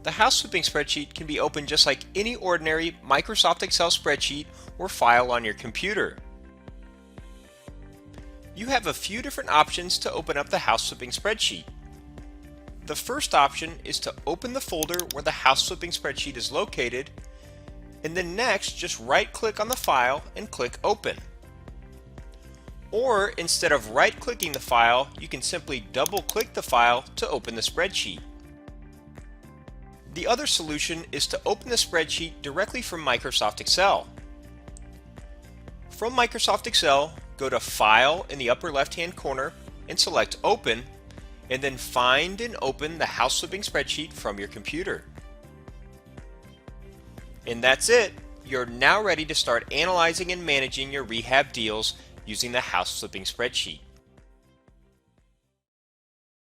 The house flipping spreadsheet can be opened just like any ordinary Microsoft Excel spreadsheet or file on your computer. You have a few different options to open up the house flipping spreadsheet. The first option is to open the folder where the house flipping spreadsheet is located, and then next just right-click on the file and click Open. Or instead of right-clicking the file, you can simply double-click the file to open the spreadsheet. The other solution is to open the spreadsheet directly from Microsoft Excel. From Microsoft Excel, go to File in the upper left-hand corner and select Open, and then find and open the house flipping spreadsheet from your computer. And that's it! You're now ready to start analyzing and managing your rehab deals using the house flipping spreadsheet.